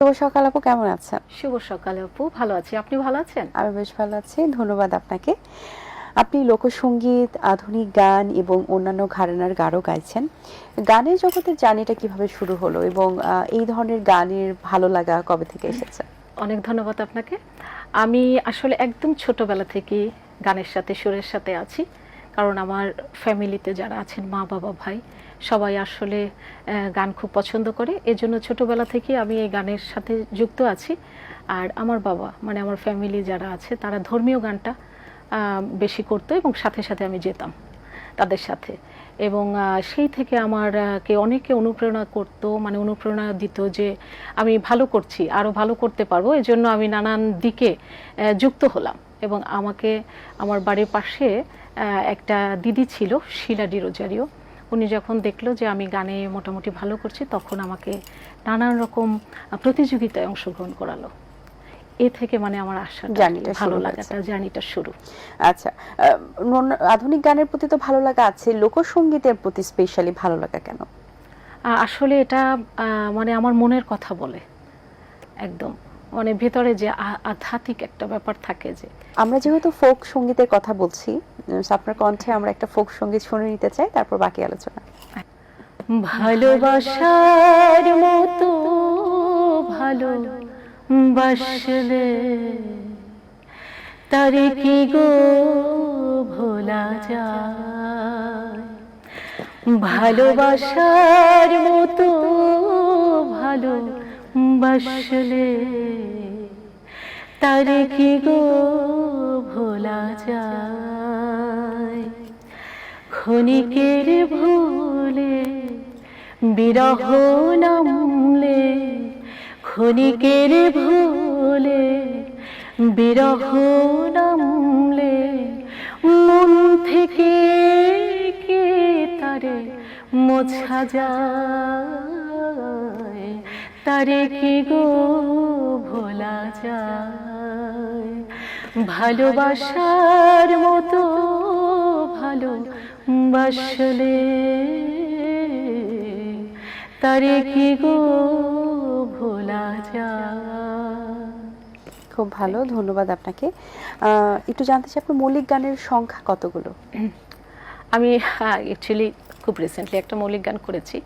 শুভ সকাল আপু, কেমন আছেন? শুভ সকাল আপু, ভালো আছি। আপনি ভালো আছেন? আমি বেশ ভালো আছি, ধন্যবাদ আপনাকে। আপনি লোকসঙ্গীত, আধুনিক গান এবং অন্যান্য ঘরানার গানও গাইছেন। গানের জগতের জার্নিটা কিভাবে শুরু হলো এবং এই ধরনের গানের ভালো লাগা কবে থেকে এসেছে? অনেক ধন্যবাদ আপনাকে। আমি আসলে একদম ছোটবেলা থেকেই গানের সাথে, সুরের সাথে আছি। কারণ আমার ফ্যামিলিতে যারা আছেন, মা, বাবা, ভাই সবাই আসলে গান খুব পছন্দ করে। এজন্য ছোটবেলা থেকেই আমি এই গানের সাথে যুক্ত আছি। আর আমার বাবা, মানে আমার ফ্যামিলি যারা আছে তারা ধর্মীয় গানটা বেশি করতো এবং সাথে, সাথে আমি যেতাম তাদের সাথে। এবং সেই থেকে আমারকে অনেকে অনুপ্রেরণা করতো, মানে অনুপ্রেরণা দিত যে আমি ভালো করছি, আরও ভালো করতে পারবো। এজন্য আমি নানান দিকে যুক্ত হলাম। এবং আমাকে আমার বাড়ির পাশে একটা দিদি ছিল, শিলা ডি রোজারিও। উনি যখন দেখলো যে আমি গানে মোটামুটি ভালো করছি, তখন আমাকে নানান রকম প্রতিযোগিতায় অংশগ্রহণ করালো। এ থেকে মানে আমার আশাটা, ভালো লাগাটা, জার্নিটা শুরু। আচ্ছা, আধুনিক গানের প্রতি তো ভালো লাগা আছে, লোকসঙ্গীতের প্রতি স্পেশালি ভালো লাগা কেন? আসলে এটা মানে আমার মনের কথা বলে একদম, মানে ভেতরে যে আধ্যাত্মিক একটা ব্যাপার থাকে। যে আমরা যেহেতু ফোক সঙ্গীতের কথা বলছি, আপনার কণ্ঠে আমরা একটা ফোক সঙ্গীত শুনে নিতে চাই, তারপর বাকি আলোচনা। ভালোবাসার মতো ভালোবাসলে তারে কি গো ভোলা যায়? ভালোবাসার মতো ভালোবাসলে তারে কি গো ভোলা যায়? ক্ষণিকের ভুলে বিরহ নামলে, ক্ষণিকের ভুলে বিরহ নামলে, মন থেকে কে তারে মোছা যায়? তারে কি গো ভোলা যায়? ভালোবাসার মতো ভালোবাসলে তারে কি গো ভোলা যায়? খুব ভালো, ধন্যবাদ আপনাকে। একটু জানতে চাই আপনার মৌলিক গানের সংখ্যা কতগুলো? আমি অ্যাকচুয়ালি খুব রিসেন্টলি একটা মৌলিক গান করেছি।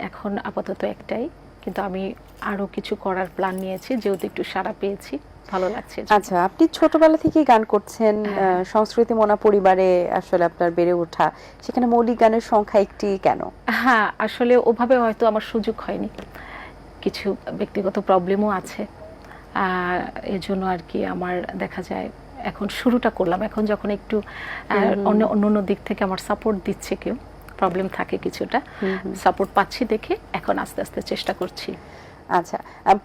এখন আপাতত একটাই, কিন্তু আমি আরও কিছু করার প্ল্যান নিয়েছি, যেহেতু একটু সাড়া পেয়েছি, ভালো লাগছে। আচ্ছা, আপনি ছোটবেলা থেকেই গান করছেন, সংস্কৃতি মনা পরিবারে আসলে আপনার বেড়ে ওঠা, সেখানে মৌলিক গানের সংখ্যা একটি কেন? হ্যাঁ, আসলে ওভাবে হয়তো আমার সুযোগ হয়নি, কিছু ব্যক্তিগত প্রবলেমও আছে। এজন্য আর কি আমার দেখা যায় এখন শুরুটা করলাম, এখন যখন একটু অন্য দিক থেকে আমার সাপোর্ট দিচ্ছে কেউ, প্রবলেম থাকে কিছুটা, সাপোর্ট পাচ্ছি দেখে এখন আস্তে আস্তে চেষ্টা করছি। আচ্ছা,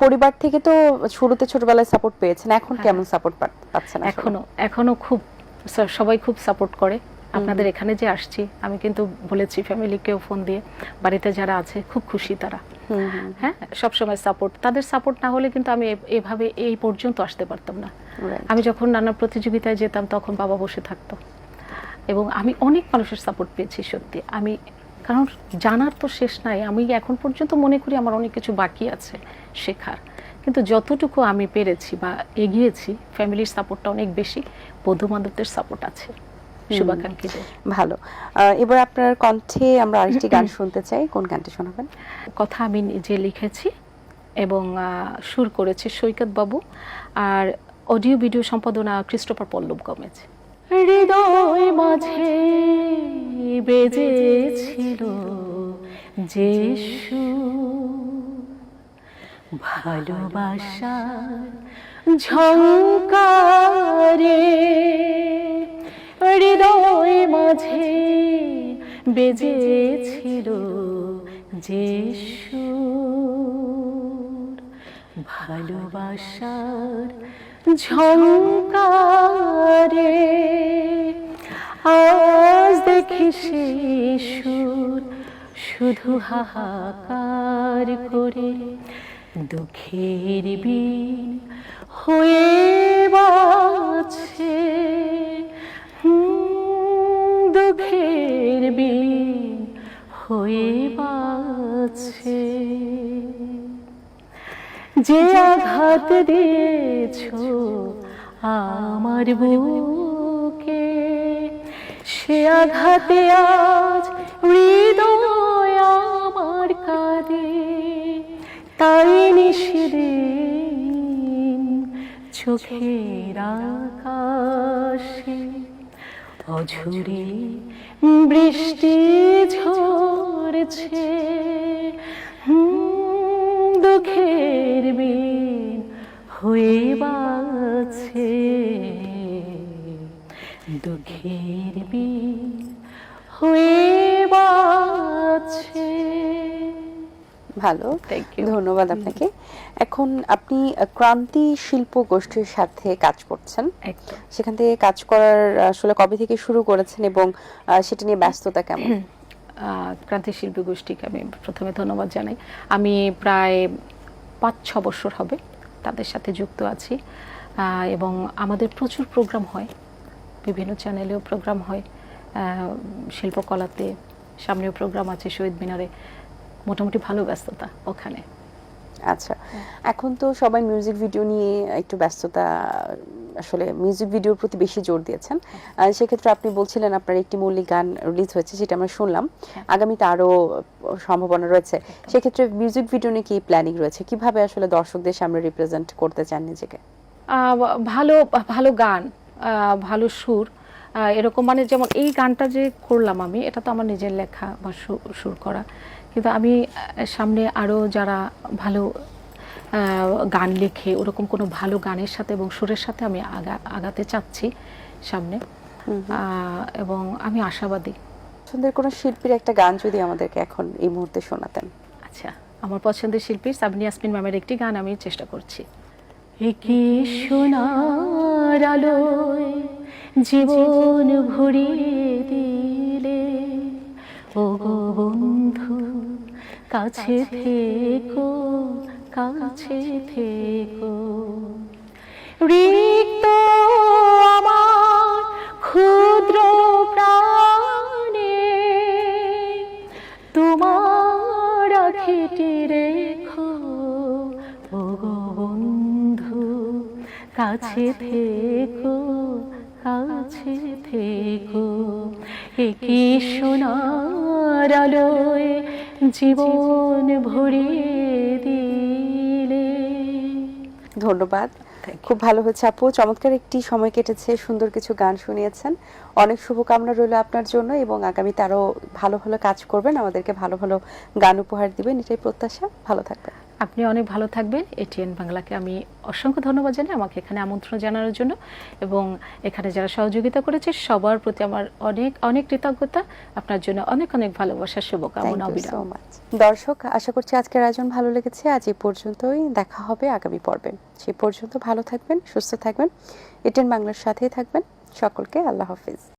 পরিবার থেকে তো শুরুতে ছোটবেলায় সাপোর্ট পেয়েছেন, এখন কেমন সাপোর্ট পাচ্ছেন? এখনো খুব, সবাই খুব সাপোর্ট করে। আপনাদের এখানে যে আসছি, আমি কিন্তু বলেছি ফ্যামিলিকেও ফোন দিয়ে, বাড়িতে যারা আছে খুব খুশি তারা। হ্যাঁ, সবসময় সাপোর্ট, তাদের সাপোর্ট না হলে কিন্তু আমি এভাবে এই পর্যন্ত আসতে পারতাম না। আমি যখন নানা প্রতিযোগিতায় যেতাম তখন বাবা বসে থাকতো, এবং আমি অনেক মানুষের সাপোর্ট পেয়েছি সত্যি। আমি, কারণ জানার তো শেষ নাই, আমি এখন পর্যন্ত মনে করি আমার অনেক কিছু বাকি আছে শেখার, কিন্তু যতটুকু আমি পেরেছি বা এগিয়েছি, ফ্যামিলির সাপোর্টটা অনেক বেশি, বন্ধু বান্ধবদের সাপোর্ট আছে, শুভাকাঙ্ক্ষীদের। ভালো, এবার আপনার কণ্ঠে আমরা আরেকটি গান শুনতে চাই, কোন গানটি শোনাবেন? কথা আমি নিজে লিখেছি এবং সুর করেছে সৈকত বাবু, আর অডিও ভিডিও সম্পাদনা ক্রিস্টোফার পল্লব গমেজ। হৃদয় মাঝে বেজেছিল যে ভালোবাসার ঝংকারে, হৃদয় মাঝে বেজেছিল যে ভালোবাসার ঝংকারে, আজ দেখি সেই সুর শুধু হাহাকার করে, দুঃখের বীণ হয়ে বাজছে, দুঃখের বীণ হয়ে বাজছে। যে আঘাত দিয়েছ আমার বুকে, সে আঘাতে আজ হৃদয় আমার কাঁদে। তাই নিশিদিন চোখের আকাশে অঝরে বৃষ্টি ঝরছে। দুঃখের বিন হয়ে বাছে, দুঃখের বিন হয়ে বাছে। ভালো, Thank you. ধন্যবাদ আপনাকে। এখন আপনি ক্রান্তি শিল্প গোষ্ঠীর সাথে কাজ করছেন, একদম। সেখান থেকে কাজ করার আসলে কবে থেকে শুরু করেছেন এবং সেটা নিয়ে ব্যস্ততা কেমন? ক্রান্তি শিল্পী গোষ্ঠীকে আমি প্রথমে ধন্যবাদ জানাই। আমি প্রায় 5-6 বছর হবে তাদের সাথে যুক্ত আছি, এবং আমাদের প্রচুর প্রোগ্রাম হয়, বিভিন্ন চ্যানেলেও প্রোগ্রাম হয়, শিল্পকলাতে সামনেও প্রোগ্রাম আছে, শহীদ মিনারে। মোটামুটি ভালো ব্যস্ততা ওখানে। আচ্ছা, এখন তো সবাই মিউজিক ভিডিও নিয়ে একটু ব্যস্ততা, আসলে মিউজিক ভিডিওর প্রতি বেশি জোর দিয়েছেন। সেক্ষেত্রে আপনি বলছিলেন আপনার একটি মৌলিক গান রিলিজ হয়েছে, যেটা আমরা শুনলাম, আগামীতে আরো সম্ভাবনা রয়েছে। সেক্ষেত্রে মিউজিক ভিডিও নিয়ে কি প্ল্যানিং রয়েছে, কিভাবে আসলে দর্শকদের সামনে রিপ্রেজেন্ট করতে চান নিজেকে? ভালো ভালো গান, ভালো সুর, এরকম, মানে যেমন এই গানটা যে করলাম আমি, এটা তো আমার নিজের লেখা বা সুর করা, কিন্তু আমি সামনে আরও যারা ভালো গান লেখে ওরকম কোনো ভালো গানের সাথে এবং সুরের সাথে আমি আগাতে চাচ্ছি সামনে, এবং আমি আশাবাদী। পছন্দের কোনো শিল্পীর একটা গান যদি আমাদেরকে এখন এই মুহূর্তে শোনাতেন। আচ্ছা, আমার পছন্দের শিল্পী সাবিনা ইয়াসমিন ম্যামের একটি গান আমি চেষ্টা করছি। একি সোনার আলোয় জীবন ভরিয়ে দিলে, ও গো বন্ধু কাছে থেকো, কাছে থেকো। রিক্ত আমার ক্ষুদ্র প্রাণে তোমার আখিটি রেখো, ও গো বন্ধু কাছে থেকো, কাছে থেকো। একি সোনার আলোয় জীবন ভরিয়ে দিলে। ধন্যবাদ, খুব ভালো হয়েছে আপু, চমৎকার একটি সময় কেটেছে, সুন্দর কিছু গান শুনিয়েছেন। অনেক শুভকামনা রইল আপনার জন্য, এবং আগামীতে আরো ভালো ভালো কাজ করবেন, আমাদেরকে ভালো ভালো গান উপহার দিবেন, এটাই প্রত্যাশা। ভালো থাকবেন। আপনি অনেক ভালো থাকবেন। এটিএন বাংলাকে আমি অসংখ্য ধন্যবাদ জানাই আমাকে এখানে আমন্ত্রণ জানানোর জন্য, এবং এখানে যারা সহযোগিতা করেছে সবার প্রতি আমার অনেক অনেক কৃতজ্ঞতা। আপনার জন্য অনেক অনেক ভালোবাসা, শুভকামনা, অবিরাম। দর্শক, আশা করছি আজকের আয়োজন ভালো লেগেছে। আজ এই পর্যন্তই, দেখা হবে আগামী পর্বে। সেই পর্যন্ত ভালো থাকবেন, সুস্থ থাকবেন, এটিএন বাংলার সাথেই থাকবেন। সকলকে আল্লাহ হাফিজ।